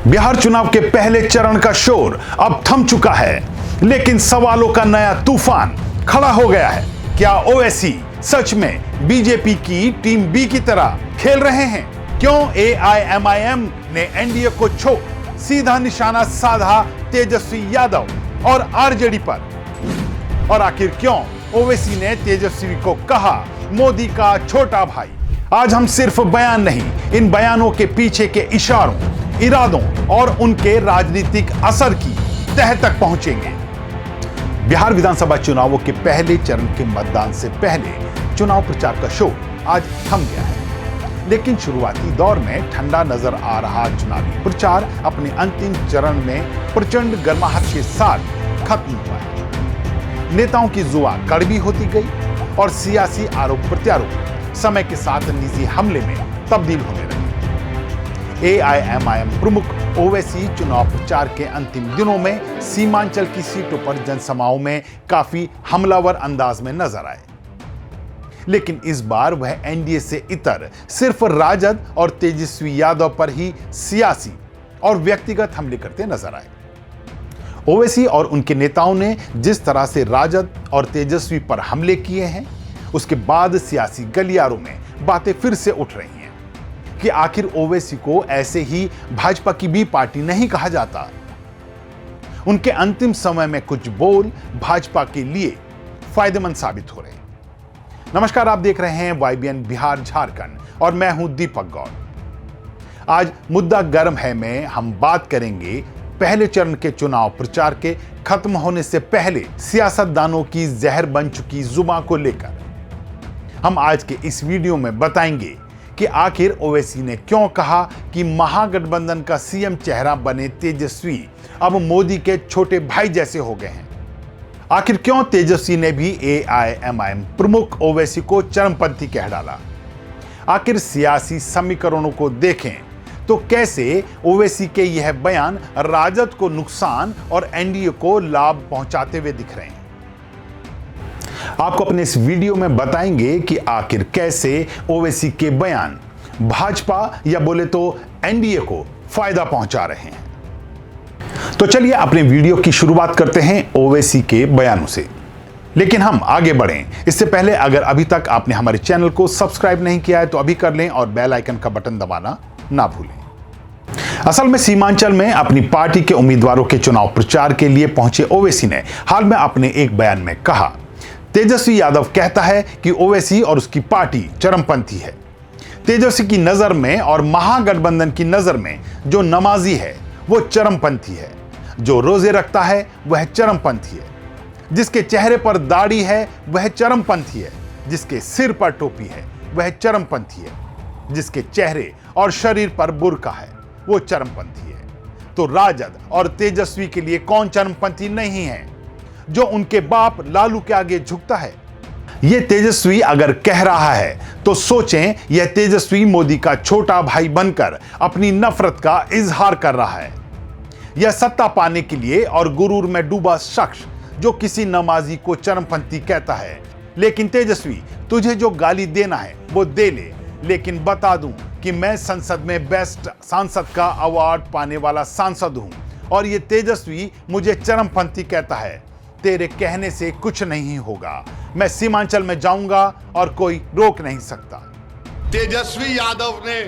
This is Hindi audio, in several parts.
बिहार चुनाव के पहले चरण का शोर अब थम चुका है, लेकिन सवालों का नया तूफान खड़ा हो गया है। क्या ओवैसी सच में बीजेपी की टीम बी की तरह खेल रहे हैं? क्यों एआईएमआईएम ने एनडीए को छोड़ सीधा निशाना साधा तेजस्वी यादव और आरजेडी पर? और आखिर क्यों ओवैसी ने तेजस्वी को कहा मोदी का छोटा भाई? आज हम सिर्फ बयान नहीं, इन बयानों के पीछे के इशारों, इरादों और उनके राजनीतिक असर की तह तक पहुंचेंगे। बिहार विधानसभा चुनावों के पहले चरण के मतदान से पहले चुनाव प्रचार का शोर आज थम गया है, लेकिन शुरुआती दौर में ठंडा नजर आ रहा चुनावी प्रचार अपने अंतिम चरण में प्रचंड गर्माहट के साथ खत्म हुआ है। नेताओं की जुआ कड़वी होती गई और सियासी आरोप प्रत्यारोप समय के साथ निजी हमले में तब्दील होने लगे। एआईएमआईएम प्रमुख ओवैसी चुनाव प्रचार के अंतिम दिनों में सीमांचल की सीटों पर जनसभाओं में काफी हमलावर अंदाज में नजर आए, लेकिन इस बार वह एनडीए से इतर सिर्फ राजद और तेजस्वी यादव पर ही सियासी और व्यक्तिगत हमले करते नजर आए। ओवैसी और उनके नेताओं ने जिस तरह से राजद और तेजस्वी पर हमले किए हैं, उसके बाद सियासी गलियारों में बातें फिर से उठ रही हैं कि आखिर ओवैसी को ऐसे ही भाजपा की बी पार्टी नहीं कहा जाता। उनके अंतिम समय में कुछ बोल भाजपा के लिए फायदेमंद साबित हो रहे। नमस्कार, आप देख रहे हैं वाईबीएन बिहार झारखंड और मैं हूं दीपक गौड़। आज मुद्दा गर्म है में हम बात करेंगे पहले चरण के चुनाव प्रचार के खत्म होने से पहले सियासतदानों की जहर बन चुकी जुबान को लेकर। हम आज के इस वीडियो में बताएंगे कि आखिर ओवैसी ने क्यों कहा कि महागठबंधन का सीएम चेहरा बने तेजस्वी अब मोदी के छोटे भाई जैसे हो गए हैं। आखिर क्यों तेजस्वी ने भी एआईएमआईएम प्रमुख ओवैसी को चरमपंथी कह डाला? आखिर सियासी समीकरणों को देखें तो कैसे ओवैसी के यह बयान राजद को नुकसान और एनडीए को लाभ पहुंचाते हुए दिख रहे हैं। आपको अपने इस वीडियो में बताएंगे कि आखिर कैसे ओवैसी के बयान भाजपा या बोले तो एनडीए को फायदा पहुंचा रहे हैं। तो चलिए अपने वीडियो की शुरुआत करते हैं ओवैसी के बयानों से, लेकिन हम आगे बढ़ें इससे पहले अगर अभी तक आपने हमारे चैनल को सब्सक्राइब नहीं किया है तो अभी कर लें और बेल आइकन का बटन दबाना ना भूलें। असल में सीमांचल में अपनी पार्टी के उम्मीदवारों के चुनाव प्रचार के लिए पहुंचे ओवैसी ने हाल में अपने एक बयान में कहा, तेजस्वी यादव कहता है कि ओवैसी और उसकी पार्टी चरमपंथी है। तेजस्वी की नजर में और महागठबंधन की नजर में जो नमाजी है वो चरमपंथी है, जो रोजे रखता है वह चरमपंथी है, जिसके चेहरे पर दाढ़ी है वह चरमपंथी है, जिसके सिर पर टोपी है वह चरमपंथी है, जिसके चेहरे और शरीर पर बुर्का है वो चरमपंथी है। तो राजद और तेजस्वी के लिए कौन चरमपंथी नहीं है जो उनके बाप लालू के आगे झुकता है? यह तेजस्वी अगर कह रहा है तो सोचें, यह तेजस्वी मोदी का छोटा भाई बनकर अपनी नफरत का इजहार कर रहा है। यह सत्ता पाने के लिए और गुरूर में डूबा शख्स जो किसी नमाजी को चरमपंथी कहता है। लेकिन तेजस्वी, तुझे जो गाली देना है वो दे ले, लेकिन बता दूं कि मैं संसद में बेस्ट सांसद का अवार्ड पाने वाला सांसद हूं, और ये तेजस्वी मुझे चरमपंथी कहता है। तेरे कहने से कुछ नहीं होगा, मैं सीमांचल में जाऊंगा और कोई रोक नहीं सकता। तेजस्वी यादव ने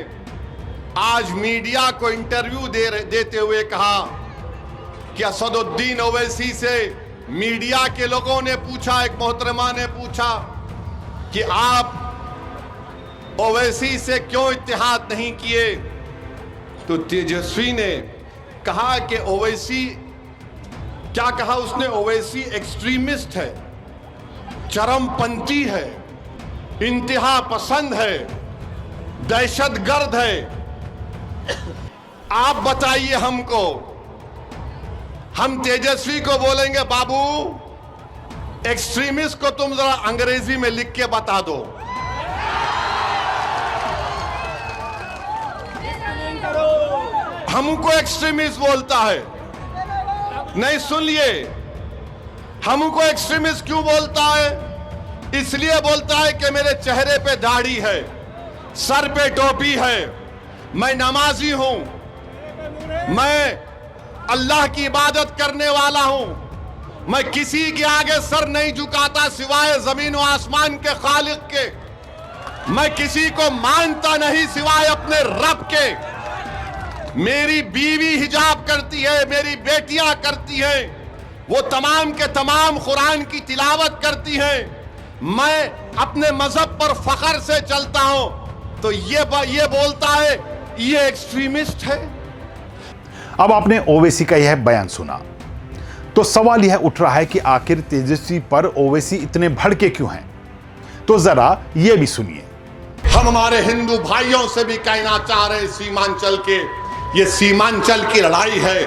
आज मीडिया को इंटरव्यू देते हुए कहा कि असदुद्दीन ओवैसी से मीडिया के लोगों ने पूछा, एक मोहतरमा ने पूछा कि आप ओवैसी से क्यों इत्तेहाद नहीं किए, तो तेजस्वी ने कहा कि ओवैसी, क्या कहा उसने, ओवैसी एक्सट्रीमिस्ट है, चरमपंथी है, इंतहा पसंद है, दहशतगर्द है। आप बताइए हमको, हम तेजस्वी को बोलेंगे बाबू एक्सट्रीमिस्ट को तुम जरा अंग्रेजी में लिख के बता दो। हमको एक्सट्रीमिस्ट बोलता है, नहीं सुन लिए, हमको एक्सट्रीमिस्ट क्यों बोलता है? इसलिए बोलता है कि मेरे चेहरे पे दाढ़ी है, सर पे टोपी है, मैं नमाजी हूं, मैं अल्लाह की इबादत करने वाला हूं। मैं किसी के आगे सर नहीं झुकाता सिवाय जमीन व आसमान के खालिक के। मैं किसी को मानता नहीं सिवाय अपने रब के। मेरी बीवी हिजाब करती है, मेरी बेटियां करती हैं, वो तमाम के तमाम कुरान की तिलावत करती हैं। मैं अपने मजहब पर फख्र से चलता हूं। तो ये बोलता है ये एक्सट्रीमिस्ट है। अब आपने ओवैसी का यह बयान सुना तो सवाल यह उठ रहा है कि आखिर तेजस्वी पर ओवैसी इतने भड़के क्यों हैं? तो जरा यह भी सुनिए। हम हमारे हिंदू भाइयों से भी कहना चाह रहे सीमांचल के, ये सीमांचल की लड़ाई है।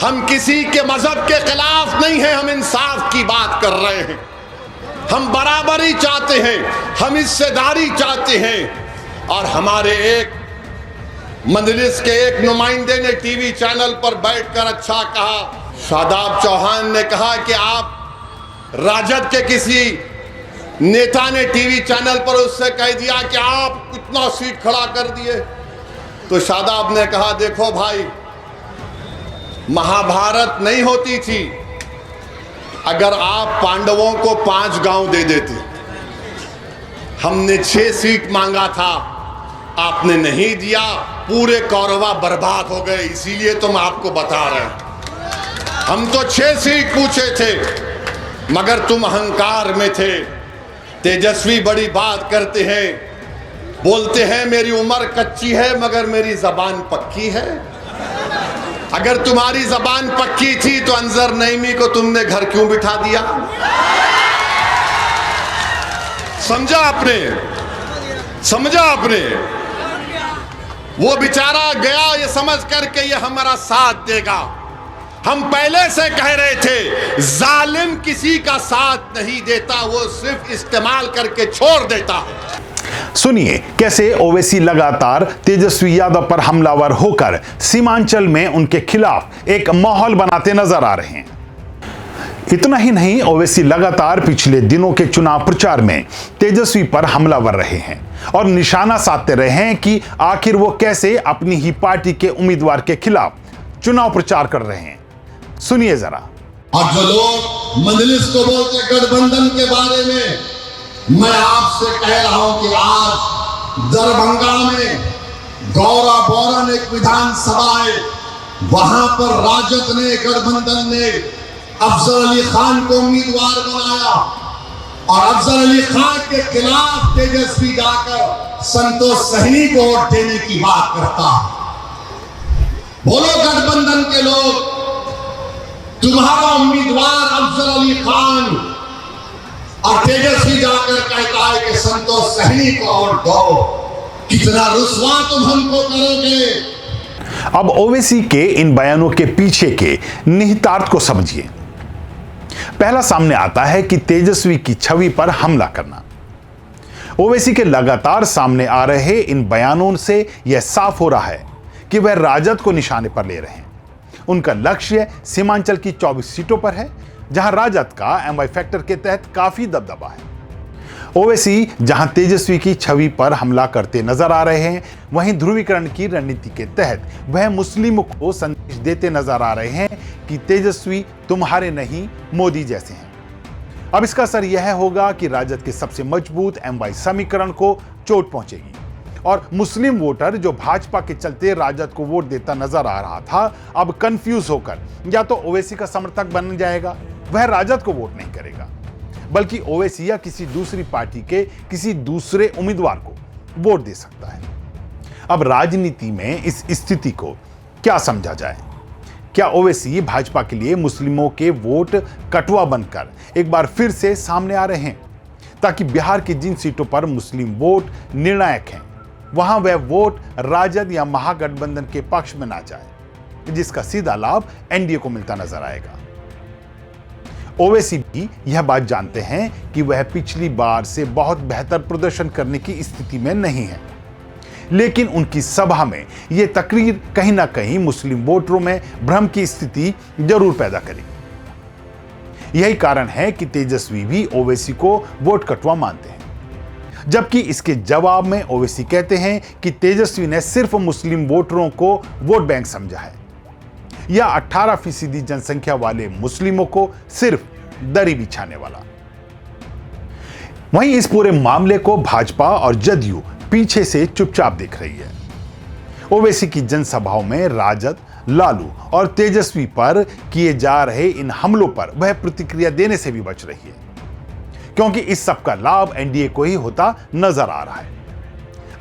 हम किसी के मजहब के खिलाफ नहीं हैं, हम इंसाफ की बात कर रहे हैं। हम बराबरी चाहते हैं, हम हिस्सेदारी चाहते हैं। और हमारे एक मजलिस के एक नुमाइंदे ने टीवी चैनल पर बैठकर अच्छा कहा। शादाब चौहान ने कहा कि आप राजद के किसी नेता ने टीवी चैनल पर उससे कह दिया कि आप कितना सीट खड़ा कर दिए। तो शादाब ने कहा देखो भाई, महाभारत नहीं होती थी अगर आप पांडवों को 5 गांव दे देते। हमने 6 सीट मांगा था, आपने नहीं दिया, पूरे कौरवा बर्बाद हो गए। इसीलिए तो मैं आपको बता रहे हैं, हम तो 6 सीट पूछे थे मगर तुम अहंकार में थे। तेजस्वी बड़ी बात करते हैं, बोलते हैं मेरी उम्र कच्ची है मगर मेरी जबान पक्की है। अगर तुम्हारी जबान पक्की थी तो अंजर नईमी को तुमने घर क्यों बिठा दिया? समझा आपने? समझा आपने? वो बेचारा गया ये समझ करके ये हमारा साथ देगा। हम पहले से कह रहे थे जालिम किसी का साथ नहीं देता, वो सिर्फ इस्तेमाल करके छोड़ देता है। सुनिए कैसे ओवैसी लगातार तेजस्वी यादव पर हमलावर होकर सीमांचल में उनके खिलाफ एक माहौल बनाते नजर आ रहे हैं। इतना ही नहीं, ओवैसी लगातार पिछले दिनों के चुनाव प्रचार में तेजस्वी पर हमलावर रहे हैं और निशाना साधते रहे हैं कि आखिर वो कैसे अपनी ही पार्टी के उम्मीदवार के खिलाफ चुनाव प्रचार कर रहे हैं। सुनिए जरा। और जो लोग मजलिस को बोलते गठबंधन के बारे में, मैं आपसे कह रहा हूं कि आज दरभंगा में गौरा बोरन एक विधानसभा है, वहां पर राजद ने, गठबंधन ने अफजल अली खान को उम्मीदवार बनाया और अफजल अली खान के खिलाफ तेजस्वी जाकर संतोष सहनी को वोट देने की बात करता। बोलो गठबंधन के लोग, तुम्हारा उम्मीदवार अफजल अली खान और तेजस्वी जाकर कहता है कि संतोष सहनी को वोट दो। कितना रुस्वा तुम हमको करोगे। अब ओवैसी के इन बयानों के पीछे के निहितार्थ को समझिए। पहला सामने आता है कि तेजस्वी की छवि पर हमला करना। ओवैसी के लगातार सामने आ रहे इन बयानों से यह साफ हो रहा है कि वह राजद को निशाने पर ले रहे हैं। उनका लक्ष्य सीमांचल की 24 सीटों पर है, जहां राजद का एमवाई फैक्टर के तहत काफी दबदबा है। ओवैसी जहां तेजस्वी की छवि पर हमला करते नजर आ रहे हैं, वहीं ध्रुवीकरण की रणनीति के तहत वह मुस्लिमों को संदेश देते नजर आ रहे हैं कि तेजस्वी तुम्हारे नहीं, मोदी जैसे हैं। अब इसका असर यह होगा कि राजद के सबसे मजबूत एमवाई समीकरण को चोट पहुंचेगी और मुस्लिम वोटर जो भाजपा के चलते राजद को वोट देता नजर आ रहा था, अब कंफ्यूज होकर या तो ओवैसी का समर्थक बन जाएगा, वह राजद को वोट नहीं करेगा, बल्कि ओवैसी या किसी दूसरी पार्टी के किसी दूसरे उम्मीदवार को वोट दे सकता है। अब राजनीति में इस स्थिति को क्या समझा जाए? क्या ओवैसी भाजपा के लिए मुस्लिमों के वोट कटुआ बनकर एक बार फिर से सामने आ रहे हैं, ताकि बिहार की जिन सीटों पर मुस्लिम वोट निर्णायक हैं, वहां वह वोट राजद या महागठबंधन के पक्ष में ना जाए, जिसका सीधा लाभ एनडीए को मिलता नजर आएगा। ओवैसी भी यह बात जानते हैं कि वह पिछली बार से बहुत बेहतर प्रदर्शन करने की स्थिति में नहीं है, लेकिन उनकी सभा में यह तकरीर कहीं ना कहीं मुस्लिम वोटरों में भ्रम की स्थिति जरूर पैदा करेगी। यही कारण है कि तेजस्वी भी ओवैसी को वोट कटुआ मानते हैं, जबकि इसके जवाब में ओवैसी कहते हैं कि तेजस्वी ने सिर्फ मुस्लिम वोटरों को वोट बैंक समझा है या 18% जनसंख्या वाले मुस्लिमों को सिर्फ दरी बिछाने वाला। वहीं इस पूरे मामले को भाजपा और जदयू पीछे से चुपचाप देख रही है। ओवैसी की जनसभाओं में राजद, लालू और तेजस्वी पर किए जा रहे इन हमलों पर वह प्रतिक्रिया देने से भी बच रही है, क्योंकि इस सब का लाभ एनडीए को ही होता नजर आ रहा है।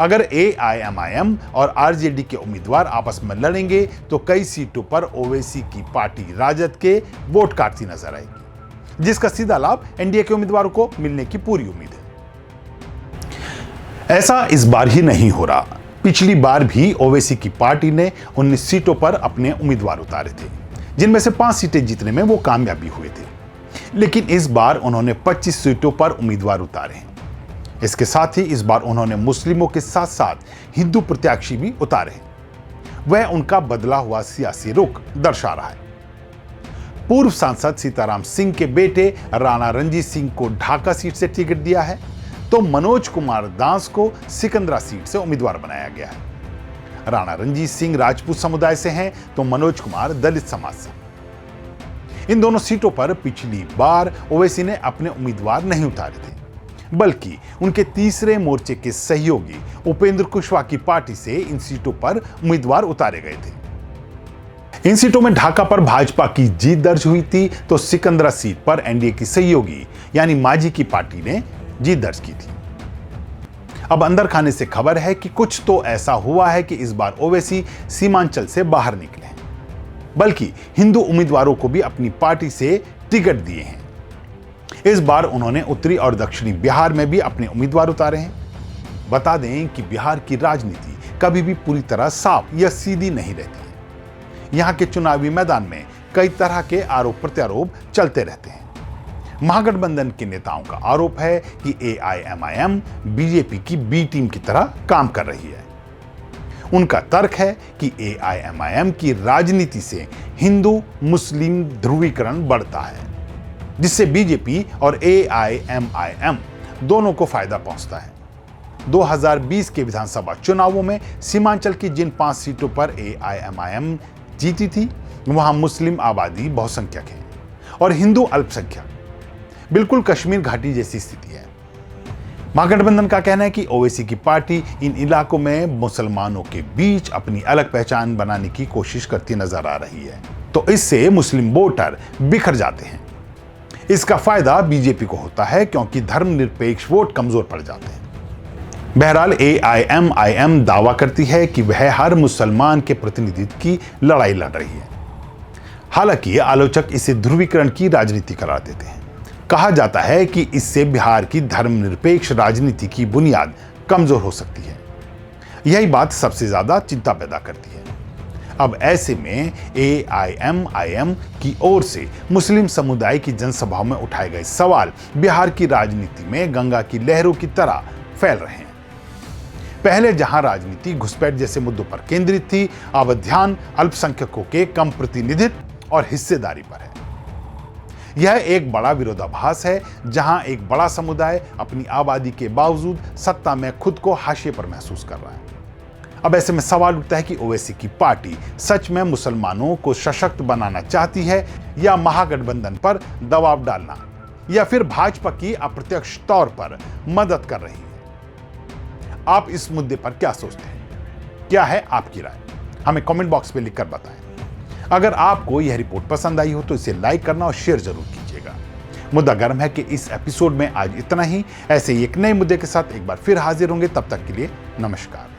अगर एआईएमआईएम और आरजेडी के उम्मीदवार आपस में लड़ेंगे तो कई सीटों पर ओवैसी की पार्टी राजद के वोट काटती नजर आएगी, जिसका सीधा लाभ एनडीए के उम्मीदवारों को मिलने की पूरी उम्मीद है। ऐसा इस बार ही नहीं हो रहा। पिछली बार भी ओवैसी की पार्टी ने 19 सीटों पर अपने उम्मीदवार उतारे थे, जिनमें से 5 सीटें जीतने में वो कामयाबी हुए थे। लेकिन इस बार उन्होंने 25 सीटों पर उम्मीदवार उतारे हैं। इसके साथ ही इस बार उन्होंने मुस्लिमों के साथ साथ हिंदू प्रत्याशी भी उतारे हैं। वह उनका बदला हुआ सियासी रुख दर्शा रहा है। पूर्व सांसद सीताराम सिंह के बेटे राणा रणजीत सिंह को ढाका सीट से टिकट दिया है, तो मनोज कुमार दास को सिकंदरा सीट से उम्मीदवार बनाया गया है। राणा रणजीत सिंह राजपूत समुदाय से हैं, तो मनोज कुमार दलित समाज से। इन दोनों सीटों पर पिछली बार ओवैसी ने अपने उम्मीदवार नहीं उतारे थे, बल्कि उनके तीसरे मोर्चे के सहयोगी उपेंद्र कुशवाहा की पार्टी से इन सीटों पर उम्मीदवार उतारे गए थे। इन सीटों में ढाका पर भाजपा की जीत दर्ज हुई थी, तो सिकंदरा सीट पर एनडीए की सहयोगी यानी मांझी की पार्टी ने जीत दर्ज की थी। अब अंदर खाने से खबर है कि कुछ तो ऐसा हुआ है कि इस बार ओवैसी सीमांचल से बाहर निकले हैं, बल्कि हिंदू उम्मीदवारों को भी अपनी पार्टी से टिकट दिए हैं। इस बार उन्होंने उत्तरी और दक्षिणी बिहार में भी अपने उम्मीदवार उतारे हैं। बता दें कि बिहार की राजनीति कभी भी पूरी तरह साफ या सीधी नहीं रहती है। यहां के चुनावी मैदान में कई तरह के आरोप प्रत्यारोप चलते रहते हैं। महागठबंधन के नेताओं का आरोप है कि एआईएमआईएम बीजेपी की बी टीम की तरह काम कर रही है। उनका तर्क है कि एआईएमआईएम की राजनीति से हिंदू मुस्लिम ध्रुवीकरण बढ़ता है, जिससे बीजेपी और एआईएमआईएम दोनों को फायदा पहुंचता है। 2020 के विधानसभा चुनावों में सीमांचल की जिन 5 सीटों पर एआईएमआईएम जीती थी, वहां मुस्लिम आबादी बहुसंख्यक है और हिंदू अल्पसंख्यक। बिल्कुल कश्मीर घाटी जैसी स्थिति है। महागठबंधन का कहना है कि ओवैसी की पार्टी इन इलाकों में मुसलमानों के बीच अपनी अलग पहचान बनाने की कोशिश करती नजर आ रही है, तो इससे मुस्लिम वोटर बिखर जाते हैं। इसका फायदा बीजेपी को होता है, क्योंकि धर्मनिरपेक्ष वोट कमजोर पड़ जाते हैं। बहरहाल एआईएमआईएम दावा करती है कि वह हर मुसलमान के प्रतिनिधित्व की लड़ाई लड़ रही है। हालांकि आलोचक इसे ध्रुवीकरण की राजनीति करार देते हैं। कहा जाता है कि इससे बिहार की धर्मनिरपेक्ष राजनीति की बुनियाद कमजोर हो सकती है। यही बात सबसे ज्यादा चिंता पैदा करती है। अब ऐसे में एआईएमआईएम की ओर से मुस्लिम समुदाय की जनसभाओं में उठाए गए सवाल बिहार की राजनीति में गंगा की लहरों की तरह फैल रहे हैं। पहले जहां राजनीति घुसपैठ जैसे मुद्दों पर केंद्रित थी, अब ध्यान अल्पसंख्यकों के कम प्रतिनिधित्व और हिस्सेदारी पर है। यह एक बड़ा विरोधाभास है, जहां एक बड़ा समुदाय अपनी आबादी के बावजूद सत्ता में खुद को हाशिए पर महसूस कर रहा है। अब ऐसे में सवाल उठता है कि ओवैसी की पार्टी सच में मुसलमानों को सशक्त बनाना चाहती है, या महागठबंधन पर दबाव डालना, या फिर भाजपा की अप्रत्यक्ष तौर पर मदद कर रही है। आप इस मुद्दे पर क्या सोचते हैं? क्या है आपकी राय? हमें कमेंट बॉक्स में लिखकर बताएं। अगर आपको यह रिपोर्ट पसंद आई हो तो इसे लाइक करना और शेयर जरूर कीजिएगा। मुद्दा गर्म है कि इस एपिसोड में आज इतना ही। ऐसे ही एक नए मुद्दे के साथ एक बार फिर हाजिर होंगे। तब तक के लिए नमस्कार।